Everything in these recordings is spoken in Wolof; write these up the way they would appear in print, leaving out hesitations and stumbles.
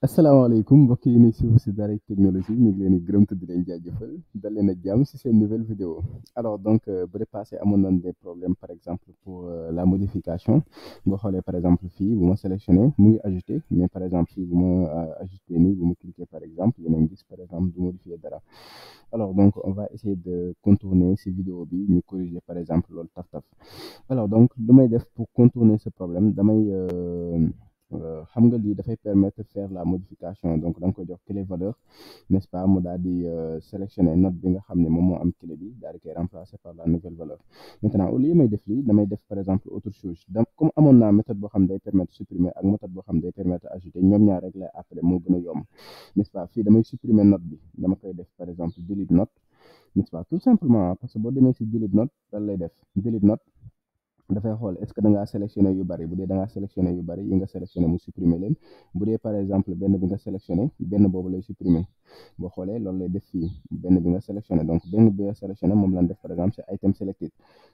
asalaamaaleykum mbokk yi ni suuf si Daaray Technologie ñu ngi leen di gërëm te di leen jaajëfal dal leen ak jàmm si seen nouvelle vidéo alors donc bu dee passé amoon nañ des problèmes par exemple pour la modification boo xoolee par exemple fii bu ma sélectionné mu ngi ajouté mais par exemple fii bu ma ajouté nii bu ma cliqué par exemple yéen a ngi gis par exemple du modifier dara alors donc on va essayer de contourner si vidéo bi ñu corriger par exemple loolu taf-taf alors donc lu may def pour contourner ce problème damay xam nga lii dafay permettre de faire la modification donc da nga koy jox clé valeur n'est-ce pas mu daal di sélectionner note bi nga xam ne moom moo am clé bi daal di koy remplacer par la nouvelle valeur maintenant au lieu may def lii damay def par exemple autre chose donc comme amoon naa méthode boo xam day permettre supprimer ak méthode boo xam day permettre ajouter ñoom ñaar rek lay après moo gën a yomb n'est-ce pas fii damay supprimer note bi dama koy def par exemple delete note n'est-ce pas tout simplement parce que boo demee si delete note lan lay def delete note dafay xool est-ce que da ngaa sélectionné yu bari bu dee da ngaa sélectionné yu bari yi nga sélectionné mu supprimer leen bu dee par exemple benn bi nga sélectionné benn boobu lay supprimer boo xoolee loolu lay def fii benn bi nga sélectionné donc benn bi nga sélectionné moom lañ def par exemple c'est item selected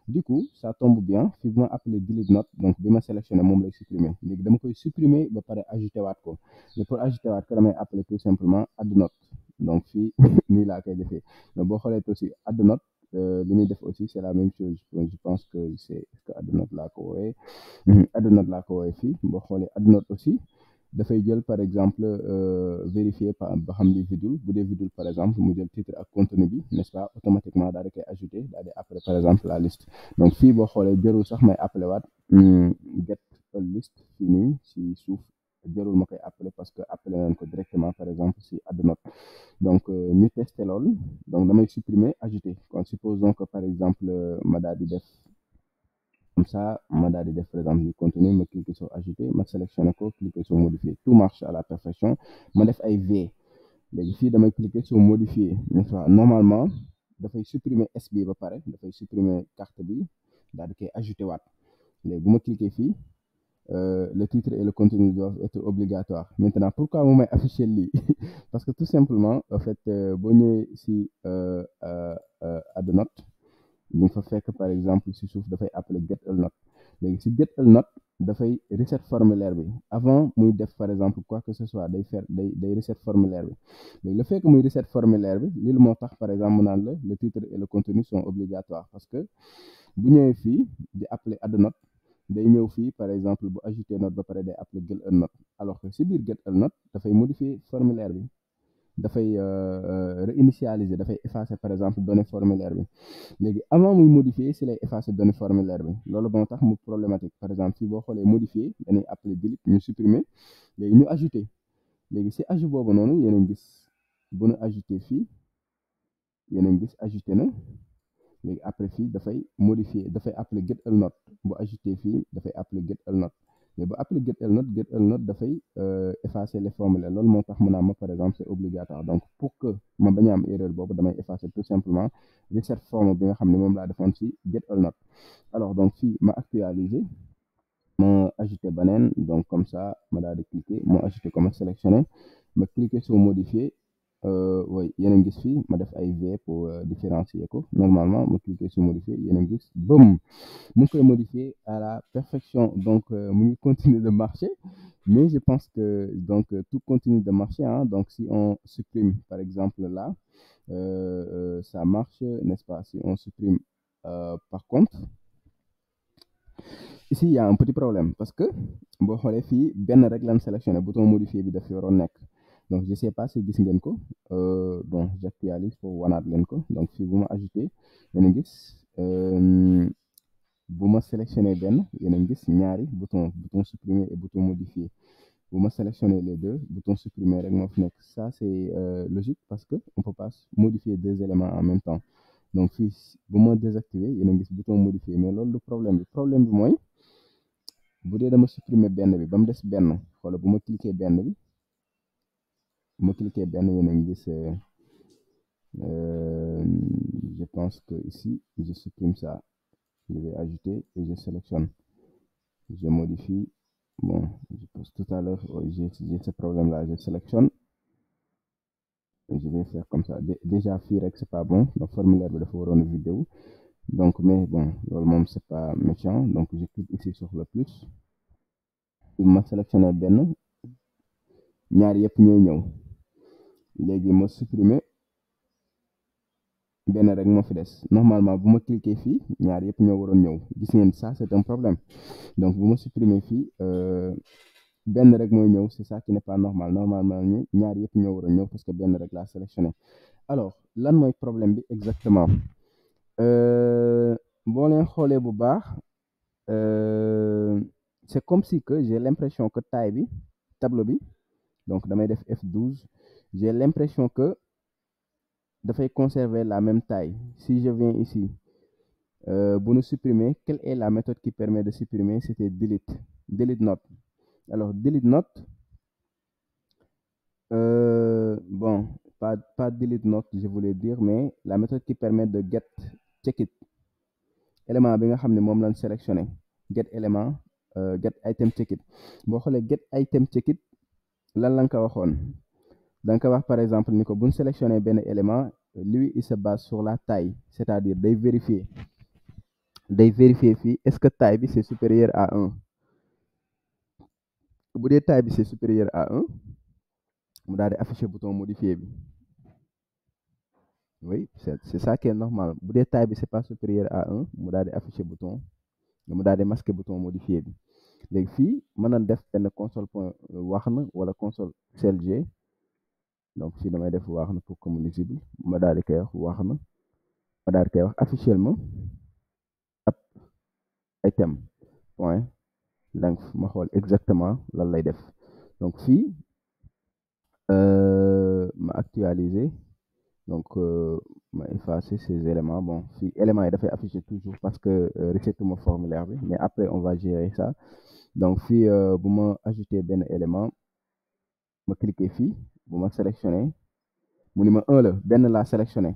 du coup ça tombe bien fi bu ma appelé delete note donc bi ma sélectionné moom lay supprimer léegi dama koy supprimer ba pare ajouté waat ko mais pour ajouté waat ko damay appelé tout simplement add note donc fii nii laa koy defee mais boo xoolee aussi add note li muy def aussi c'est la même chose je pense que c'est est-ce que add note laa ko wooyee add note laa ko wooyee fii boo xoolee add note aussi dafay jël par exemple vérifier ba xam li vidul bu dee vidul par exemple mu jël titre ak contenu bi n'est-ce pas automatiquement daal di koy ajouter daal di après par exemple la liste donc fii boo xoolee jarul sax may appelé waat get a list fii nii si suuf jarul ma koy appelé parce que appelé nañ ko directement par exemple si add note donc ñu testé lool donc damay supprimer ajouter kon supposons que par exemple ma daal di def comme ça ma daal di def par exemple du contenu ma cliquer sur ajouter ma sélectionné ko cliquer sur modifier tout marche à la perfection ma def ay V léegi fii damay cliquer sur modifier n'est-ce pas normalement dafay supprimer S bi ba pare dafay supprimer carte bi daal di koy ajouter waat léegi bu ma cliquer fii le titre et le contenu doivent être obligatoires maintenant pourquoi mu may afficher lii parce que tout simplement en fait boo ñëwee si add note li nga fa fekk par exemple si suuf dafay appeler get all note léegi si get all note dafay reset formulaire bi avant muy def par exemple quoi que ce soit day reset formulaire bi léegi le fait que muy reset formulaire bi lii moo tax par exemple mu naan la le titre et le contenu sont obligatoires parce que bu ñëwee fii di appeler add note day ñëw fii par exemple bu ajouter note ba pare day appeler get all note alors que si biir get all note dafay modifier formulaire bi dafay réinitialiser dafay effacer par exemple données formulaire bi léegi avant muy modifier si lay effacer données formulaire bi loolu moo tax mu problématique par exemple fii boo xoolee modifier dañuy appeler delete ñu supprimer léegi ñu ajouter léegi si ajout boobu noonu yéen a ngi gis bu ñu ajouter fii yéen a ngi gis ajouter na léegi après fii dafay modifier dafay appeler get all note bu ajouter fii dafay appeler get all note mais bu appeler get all note dafay effacer les formulaires loolu moo tax mu naan ma par exemple c'est obligatoire donc pour que ma bañ a am erreur boobu damay effacer tout simplement reset forme bi nga xam ne moom laa defoon ci get all note alors donc fii ma actualiser ma ajouter beneen donc comme ça ma daal di cliquer ma ajouter ko ma sélectionner ma cliquer sur modifier oui yéen a ngi gis fii ma def ay V pour différencier ko normalement ma cliquer sur modifier yéen a ngi gis boum mu ngi koy modifier à la perfection donc mu ngi continuer de marcher mais je pense que donc tout continue de marcher hein donc si on supprime par exemple là ça marche n'est-ce pas si on supprime par contre ici il y a un petit problème parce que boo xoolee fii benn rek lan sélectionné bouton modifier bi daf yoroon nekk donc je sais pas si gis ngeen ko bon j'actualise pour wanaat leen ko donc fii bu ma ajouté yéen a gis bu ma sélectionné benn yéen a gis ñaari bouton supprimer et bouton modifier bu ma sélectionné les deux bouton supprimer rek moo fi nekk ça c'est logique parce que on peut pas modifier deux éléments en même temps donc fii bu ma désactiver yéen a gis bouton modifier mais loolu du problème bi mooy bu dee dama supprimer benn bi ba mu des benn xoolal bu ma cliquer benn bi bu ma cliquer benn yéen a ngi gis je pense que ici je supprime ça je vais ajouter et je sélectionne je modifie bon je pense tout à l'heure j'ai ce problème là je sélectionne et je vais faire comme ça déjà fii rek c'est pas bon donc formulaire bi dafa waroon a vidéo donc mais bon loolu moom c'est pas méchant donc je clique ici sur le plus il m'a sélectionné benn ñaar yëpp ñooy ñëw léegi ma supprimer benn rek moo fi des normalement bu ma cliquer fii ñaar yëpp ñoo waroon ñëw gis ngeen ça c'est un problème donc bu ma supprimer fii benn rek mooy ñëw c'est ça qui n'est pas normal normalement ñaar yëpp ñoo waroon ñëw parce que benn rek laa sélectionné alors lan mooy problème bi exactement boo leen xoolee bu baax c'est comme si que j'ai l'impression que taille bi tableau bi donc damay def F12 j'ai l'impression que dafay conserver la même taille si je viens ici bu ñu supprimer quelle est la méthode qui permet de supprimer c'était delete note alors delete note bon pas delete note je voulais dire mais la méthode qui permet de get checkit élément bi nga xam ne moom lañ sélectionné get élément get item checkit boo xoolee get item checkit lan lañ ko waxoon da nga ko wax par exemple ni ko buñ sélectionné benn élément lui il se base sur la taille c'est-à-dire day vérifier fii est-ce que taille bi c'est supérieur à 1 bu dee taille bi c'est supérieur à 1 mu daal di afficher bouton modifier bi oui c'est ça qui est normal bu dee taille bi c'est pas supérieur à 1 mu daal di afficher bouton mu daal di masquer bouton modifier bi léegi fii mën na def benn console point wax na wala console clg donc fii damay def wax na pour que mu lisible ma daal di koy wax na ma daal di koy wax officiellement ab item point length ma xool exactement lan lay def donc fii ma actualiser donc ma effacer ces éléments bon fii éléments yi dafay afficher toujours parce que resetuma formulaire bi mais après on va gérer ça donc fii bu ma ajouter benn élément ma cliquer fii bu ma sélectionné mu ni ma 1 la benn laa sélectionné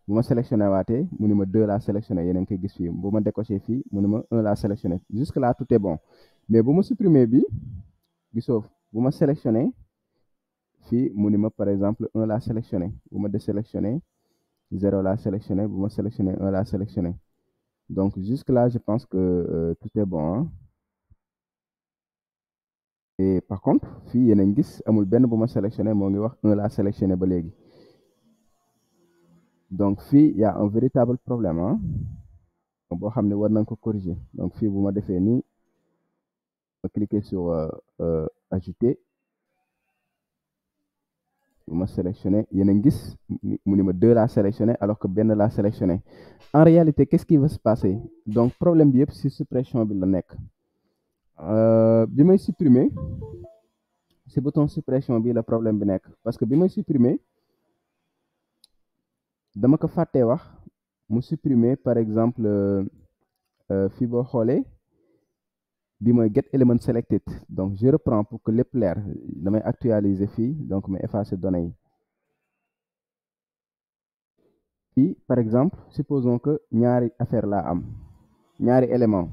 bu ma sélectionné waatee mu ni ma 2 laa sélectionné yéen a ngi koy gis fii bu ma décoché fii mu ni ma 1 laa sélectionné jusque là tout est bon mais bu ma supprimer bi gisoo bu ma sélectionné fii mu ni ma par exemple 1 laa sélectionné bu ma désélectionné 0 laa sélectionné bu ma sélectionné 1 laa sélectionné donc jusque là je pense que tout est bon hein? Et par contre fii yéen a ngi gis amul benn bu ma sélectionné moo ngi wax 1 laa sélectionné ba léegi donc fii y a un véritable problème ah boo xam ne war nañ ko corriger donc fii bu ma defee nii ma cliquer sur ajouter bu ma sélectionné yéen a ngi gis mu ni ma 2 laa sélectionné alors que benn laa sélectionné en réalité qu'est-ce qui va se passer donc problème bi yëpp ci suppression bi la nekk bi may supprimer ci bouton suppression bi la problème bi nekk parce que bi may supprimer dama ko fàttee wax mu supprimer par exemple fii boo xoolee bi mooy get element selected donc je reprends pour que lépp leer damay actualiser fii donc ma effacer données yi fii par exemple supposons que ñaari affaire laa am ñaari élément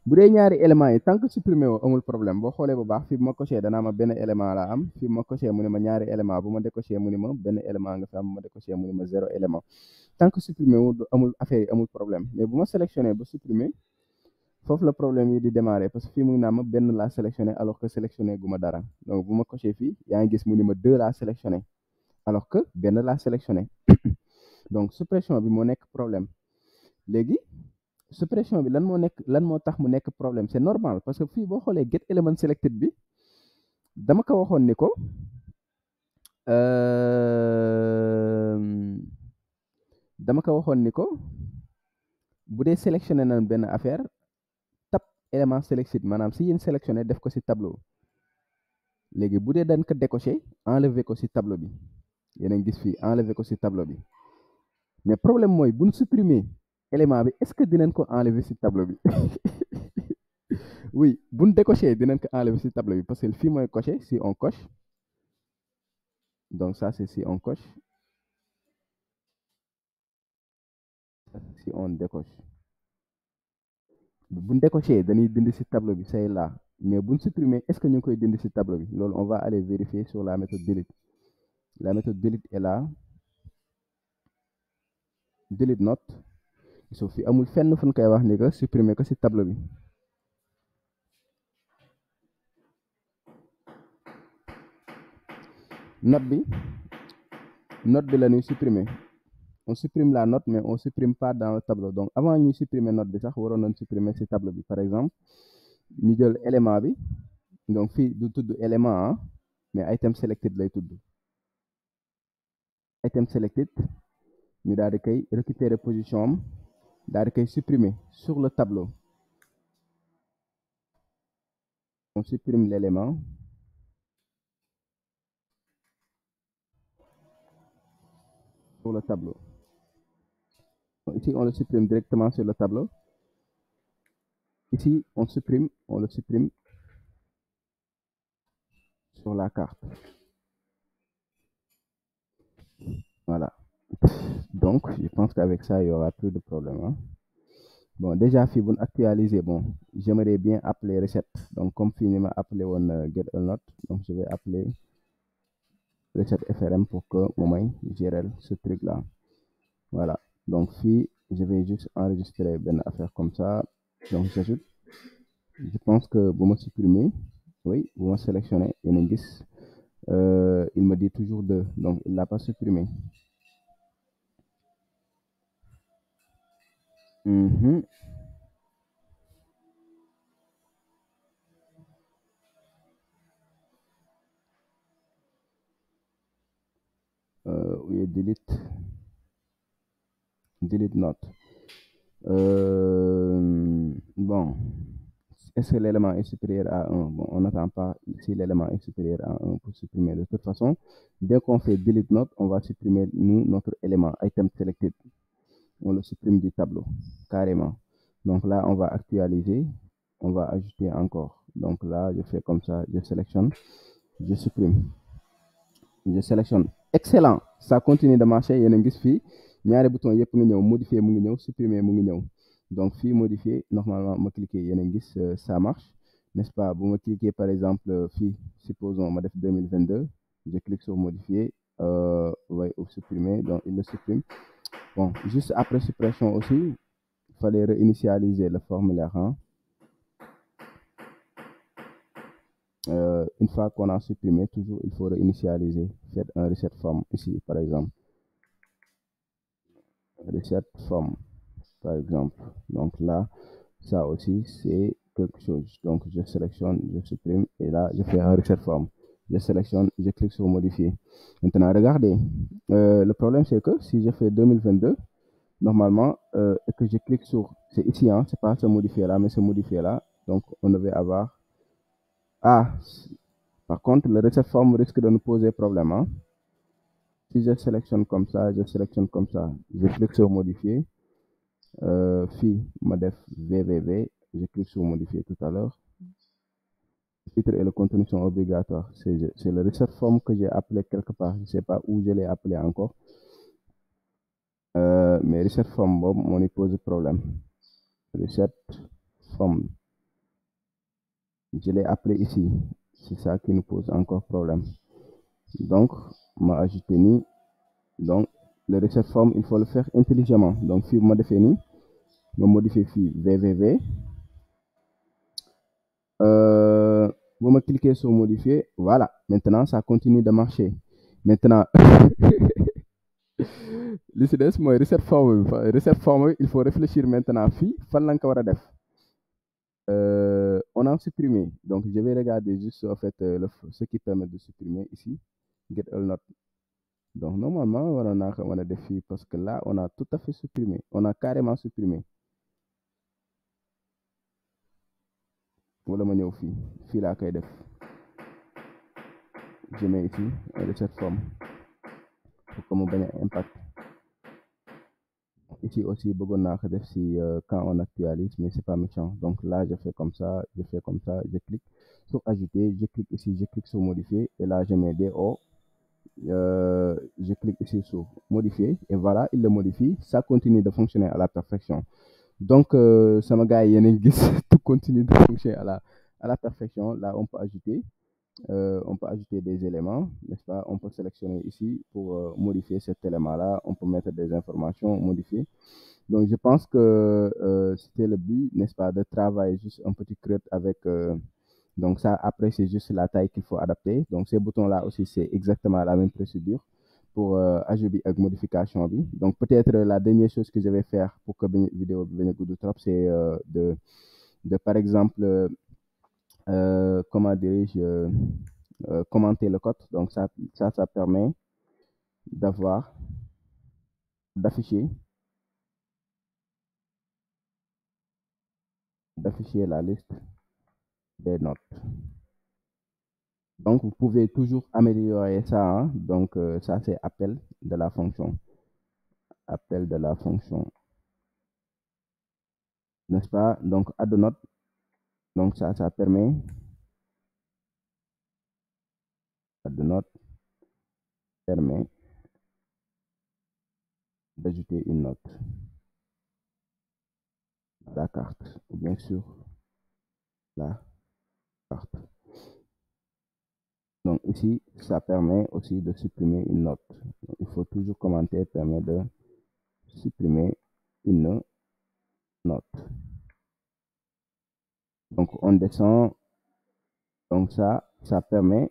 bu dee ñaari éléments yi tant que supprimé woo amul problème boo xoolee bu baax fii bu ma coché danaa ma benn élément laa am fii bu ma coché mu ne ma ñaari élément bu ma décoché mu ne ma benn élément nga fi am bu ma décoché mu ne ma 0 élément tant que supprimé wu amul affaire yi amul problème mais bu ma sélectionné ba supprimé foofu la problème yi di démarrer parce que fii mu ngi naa ma benn laa sélectionné alors que sélectionné gu ma dara donc bu ma coché fii yaa ngi gis mu ni ma 2 laa sélectionné alors que benn laa sélectionné donc suppression bi moo nekk problème léegi suppression bi lan moo tax mu nekk problème c'est normal parce que fii boo xoolee get element selected bi dama ko waxoon ni ko bu dee sélectionné na benn affaire tab élément selected maanaam si yéen sélectionné def ko ci tableau léegi bu dee dañ ko décoché enlever ko ci tableau bi yéen a ngi gis fii enlever ko ci tableau bi mais problème mooy buñ supprimer élément bi est-ce que dinañ ko enlever ci tableau bi oui buñ décoché dinañ ko enlever ci tableau bi parce que fii mooy coché si on coche donc ça c'est si on coche si on décoche buñ décoché dañuy dindi ci tableau bi c'est là mais buñ supprimer est-ce que ñu ngi koy dindi ci tableau bi loolu on va aller vérifier sur la méthode delete est là delete note so fi amul fenn fu ñu koy wax ni que supprimer ko ci tableau bi note bi la ñuy supprimer. On supprime la note, mais on ne supprime pas dans le tableau. Donc, avant de supprimer la note, on va supprimer ce tableau. Par exemple, nous avons l'élément. Donc, ici, nous avons l'élément, mais item selected. Item selected, nous avons récupérer la position, nous avons supprimer sur le tableau. On supprime l'élément. Sur le tableau. Ici, on le supprime directement sur le tableau. Ici, on le supprime sur la carte. Voilà. Donc, je pense qu'avec ça, il n'y aura plus de problème. Hein. Bon, déjà, si vous actualisez, bon, j'aimerais bien appeler recette. Donc, comme finalement appelé on get a note, donc je vais appeler recette FRM pour que moi gère ce truc-là. Voilà. Donc, si je vais juste enregistrer une affaire comme ça, donc j'ajoute. Je pense que vous me supprimez. Oui, vous me sélectionnez. Il me dit toujours 2. Donc, il ne l'a pas supprimé. Oui, delete note. Bon, est-ce que l'élément est supérieur à 1? Bon, on n'attend pas si l'élément est supérieur à 1 pour supprimer. De toute façon, dès qu'on fait delete note, on va supprimer notre élément item selected. On le supprime du tableau, carrément. Donc là, on va actualiser, on va ajouter encore. Donc là, je fais comme ça, je sélectionne, je supprime. Je sélectionne. Excellent. Ça continue de marcher. Il y a un gis ñaari bouton yépp nga ñëw modifier mu ngi ñëw supprimer mu ngi ñëw. Donc fii modifier normalement ma cliquer yéen a gis ça marche, n'est-ce pas? Bu ma cliquer par exemple fii supposons ma def 2022, je clique sur modifier, ouais, ou supprimer, donc il le supprime. Bon, juste après suppression aussi, il fallait réinitialiser le formulaire. Hein. Une fois qu'on a supprimé, toujours il faut réinitialiser. Faites un reset form ici, par exemple. Reset form, par exemple. Donc là, ça aussi, c'est quelque chose. Donc, je sélectionne, je supprime, et là, je fais un reset form. Je sélectionne, je clique sur modifier. Maintenant, regardez. Le problème, c'est que si je fais 2022, normalement, et que je clique sur, c'est ici, hein, c'est pas ce modifier là, mais ce modifier là. Donc, on devait avoir, par contre, le reset form risque de nous poser problème. Hein. Si je sélectionne comme ça, je clique sur modifier. Fi madef www, je clique sur modifier tout à l'heure. Le titre et le contenu sont obligatoires. C'est le reset form que j'ai appelé quelque part. Je ne sais pas où je l'ai appelé encore. Mais reset form, bon, on y pose problème. Reset form. Je l'ai appelé ici. C'est ça qui nous pose encore problème. Donc, m'a ajouté ni. Donc, le reset form, il faut le faire intelligemment. Donc, fi modifier ni, je modifie fi www. Vous me cliquez sur modifier, voilà. Maintenant, ça continue de marcher. Maintenant, l'ICDS, moi, reset form, il faut réfléchir maintenant. Fi, on a supprimé. Donc, je vais regarder juste en fait ce qui permet de supprimer ici. Get all note. Donc, normalement, on a des filles parce que là, on a tout à fait supprimé. On a carrément supprimé. Voilà mon fille. Fille là, qu'elle def. Je mets ici un reset form pour que mon impact. Ici aussi, quand on actualise, mais c'est pas méchant. Donc là, je fais comme ça, je clique sur ajouter, je clique ici, je clique sur modifier, et là, je mets DO, je clique ici sur modifier, et voilà, il le modifie. Ça continue de fonctionner à la perfection. Donc, ça m'a gagné, tout continue de fonctionner à la perfection. Là, on peut ajouter des éléments, n'est-ce pas? On peut sélectionner ici pour modifier cet élément-là. On peut mettre des informations, modifier. Donc, je pense que c'était le but, n'est-ce pas, de travailler juste un petit creux avec Donc ça, après, c'est juste la taille qu'il faut adapter. Donc ces boutons-là aussi, c'est exactement la même procédure pour ajout bi ak modification bi. Donc peut-être la dernière chose que je vais faire pour que vidéo bi bañ a gudd trop, c'est de par exemple, comment dirais-je, commenter le code. Donc ça permet d'avoir, d'afficher, d'afficher la liste des notes. Donc vous pouvez toujours améliorer ça, hein. Donc ça c'est appel de la fonction. Appel de la fonction, n'est-ce pas? Donc add note, donc ça permet, add note permet d'ajouter une note à la carte ou bien sûr la carte. Donc ici, ça permet aussi de supprimer une note. Donc, il faut toujours commenter permet de supprimer une note. Donc on descend, donc ça permet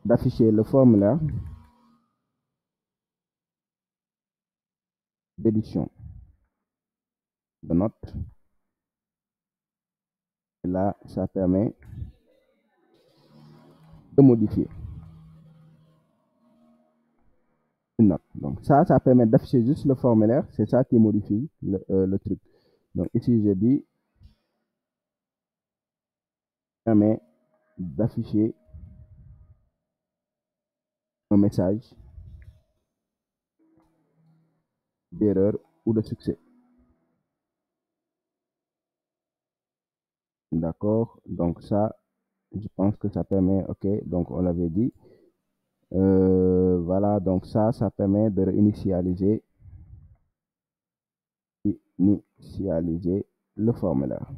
d'afficher le formulaire d'édition de notes. Et là, ça permet de modifier une note. Donc ça permet d'afficher juste le formulaire. C'est ça qui modifie le truc. Donc ici, je dis permet d'afficher un message d'erreur ou de succès. D'accord, donc ça, je pense que ça permet, ok, donc on l'avait dit. Voilà, donc ça permet de réinitialiser le formulaire.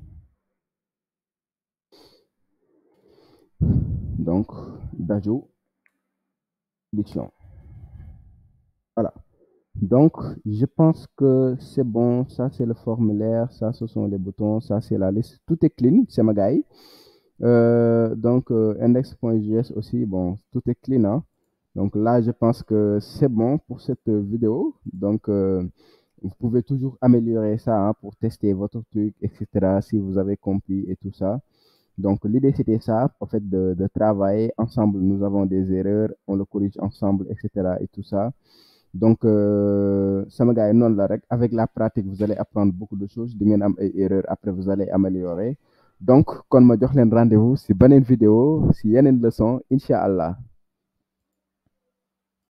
Donc, d'ajout, édition. Voilà. Donc, je pense que c'est bon. Ça, c'est le formulaire. Ça, ce sont les boutons. Ça, c'est la liste. Tout est clean, c'est ma guy. Donc, index.js aussi, bon, tout est clean, hein. Donc là, je pense que c'est bon pour cette vidéo. Donc, vous pouvez toujours améliorer ça, hein, pour tester votre truc, etc. Si vous avez compris et tout ça. Donc, l'idée, c'était ça, en fait, de travailler ensemble. Nous avons des erreurs, on le corrige ensemble, etc. et tout ça. Donc, sama gars yi noonu la rek, avec la pratique vous allez apprendre beaucoup de choses di ngeen am ay erreurs après vous allez améliorer. Donc kon ma jox leen rendez-vous si beneen vidéo si yeneen leçon incha allah.